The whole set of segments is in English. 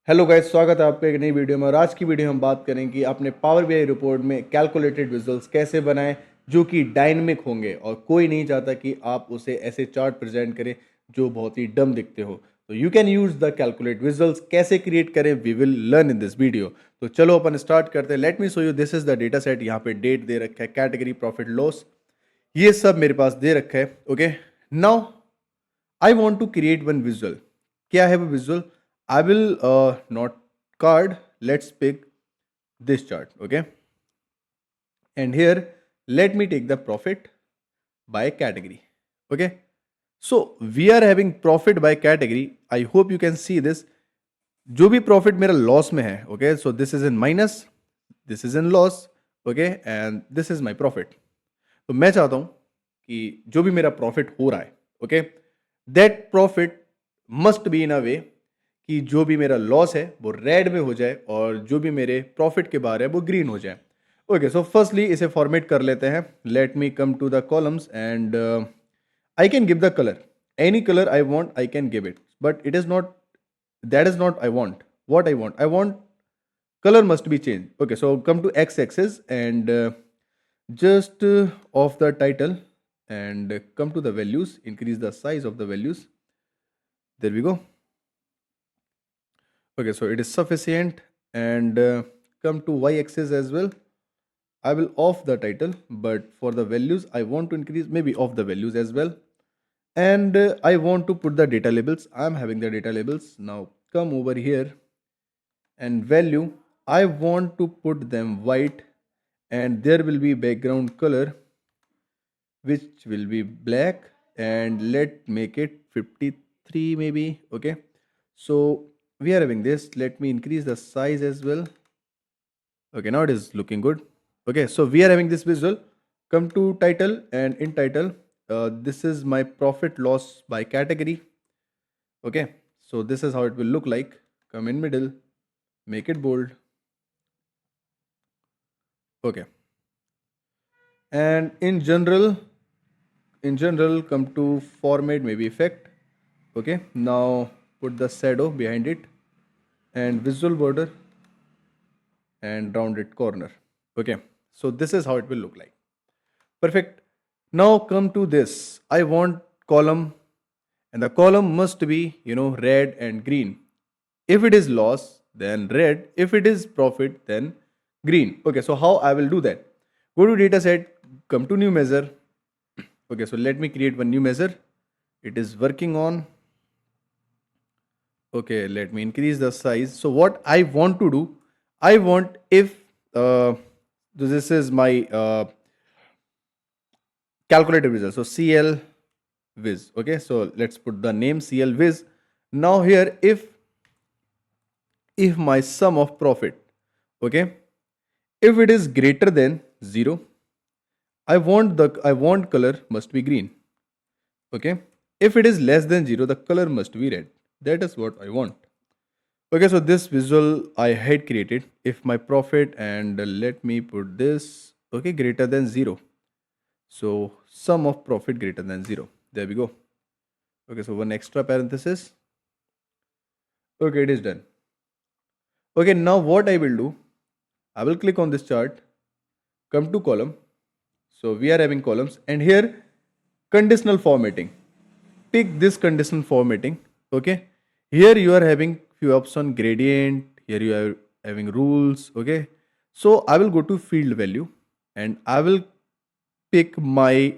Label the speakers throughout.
Speaker 1: Hello guys, स्वागत है आपका एक नई वीडियो में। और आज की वीडियो हम बात करेंगे कि आपने पावर बीआई रिपोर्ट में कैलकुलेटेड विजुअल्स कैसे बनाएं जो कि डायनेमिक होंगे। और कोई नहीं चाहता कि आप उसे ऐसे चार्ट प्रेजेंट करें जो बहुत ही डम दिखते हो। तो you can use the calculate visuals. कैसे क्रिएट करें we will learn in this video. तो चलो अपन स्टार्ट करते हैं। Let me show you, this is the data set. यहाँ पे डेट दे रखा है, कैटेगरी, प्रॉफिट, लॉस, ये सब मेरे पास दे रखा है। Okay, now I want to create one visual. क्या है वो visual? I will not card. Let's pick this chart. Okay, and here let me take the profit by category. Okay, so we are having profit by category. I hope you can see this. जो भी profit मेरा loss में है, okay, so this is in minus, this is in loss, okay, and this is my profit. तो मैं चाहता हूं कि जो भी मेरा प्रॉफिट हो रहा है, okay, that profit must be in a way कि जो भी मेरा लॉस है वो रेड में हो जाए और जो भी मेरे प्रॉफिट के बारे है वो ग्रीन हो जाए। ओके, सो फर्स्टली इसे फॉर्मेट कर लेते हैं। Let me come to the columns and I can give the colour, any colour I want I can give it, but it is not, that is not I want what I want color must be changed. Okay, so come to x axis and just of the title and come to the values, increase the size of the values. There we go. Okay, so it is sufficient. And come to y axis as well. I will off the title, but for the values I want to increase maybe off the values as well. And I want to put the data labels. I'm having the data labels. Now come over here and value, I want to put them white, and there will be background color which will be black, and let make it 53 maybe. Okay, so we are having this. Let me increase the size as well. Okay, now it is looking good. Okay, so we are having this visual. Come to title, and in title this is my profit loss by category. Okay, so this is how it will look like. Come in middle, make it bold. Okay, and in general come to format, maybe effect. Okay, now put the shadow behind it and visual border and rounded corner. Okay, so this is how it will look like. Perfect. Now come to this, I want column, and the column must be, red and green. If it is loss, then red. If it is profit, then green. Okay, so how I will do that? Go to data set, come to new measure. Okay, so let me create one new measure. It is working on. Okay, let me increase the size. So what I want to do, I want if this is my calculated result. So CL Viz. Okay, so let's put the name CL Viz. Now here if my sum of profit, okay, if it is greater than 0, I want color must be green. Okay, if it is less than 0, the color must be red. That is what I want. Okay, so this visual I had created. If my profit, and let me put this, okay, greater than 0. So sum of profit greater than 0. There we go. Okay, so one extra parenthesis. Okay, it is done. Okay, now what I will do, I will click on this chart, come to column. So we are having columns, and here conditional formatting. Pick this conditional formatting. Okay, here you are having few option, gradient. Here you are having rules. Okay, so I will go to field value, and I will pick my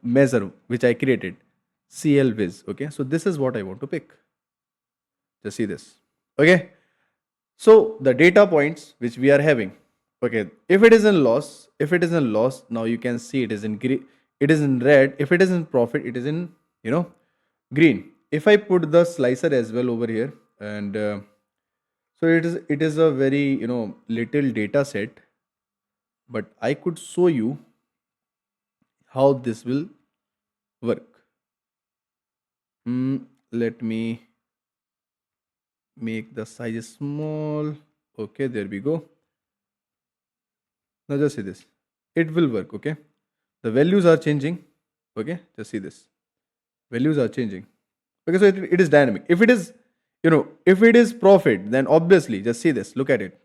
Speaker 1: measure which I created, CL Viz. Okay, so this is what I want to pick. Just see this. Okay, so the data points which we are having. Okay, if it is in loss, now you can see it is in green, it is in red. If it is in profit, it is in green. If I put the slicer as well over here, and so it is a very little data set, but I could show you how this will work. Let me make the size small. Okay, there we go. Now just see this, it will work. Okay, the values are changing. Okay, just see this, values are changing. Okay, so it is dynamic. If it is If it is profit, then obviously just see this, look at it.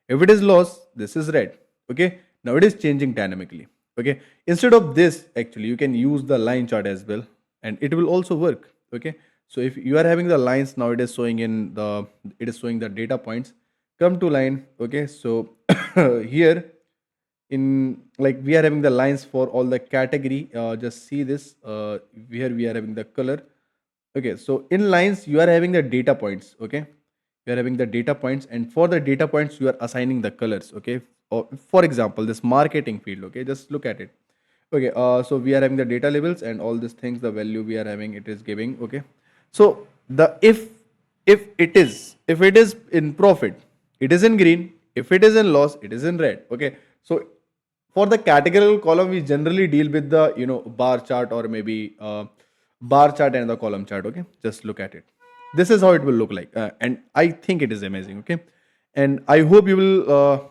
Speaker 1: If it is loss, this is red. Okay, now it is changing dynamically. Okay, instead of this, actually you can use the line chart as well, and it will also work. Okay, so if you are having the lines, now it is showing the data points. Come to line. Okay, so here in, like, we are having the lines for all the category. Just see this, here we are having the color. Okay, so in lines you are having the data points. Okay, you are having the data points, and for the data points you are assigning the colors. Okay, for example, this marketing field. Okay, just look at it. Okay, so we are having the data labels and all these things, the value we are having, it is giving. Okay, so the if it is in profit, it is in green. If it is in loss, it is in red. Okay, so for the categorical column, we generally deal with the bar chart, or maybe bar chart and the column chart. Okay, just look at it. This is how it will look like, and I think it is amazing. Okay, and I hope you will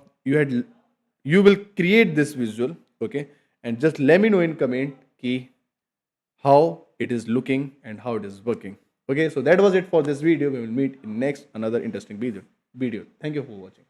Speaker 1: create this visual. Okay, and just let me know in comment key how it is looking and how it is working. Okay, so that was it for this video. We will meet in next another interesting video. Thank you for watching.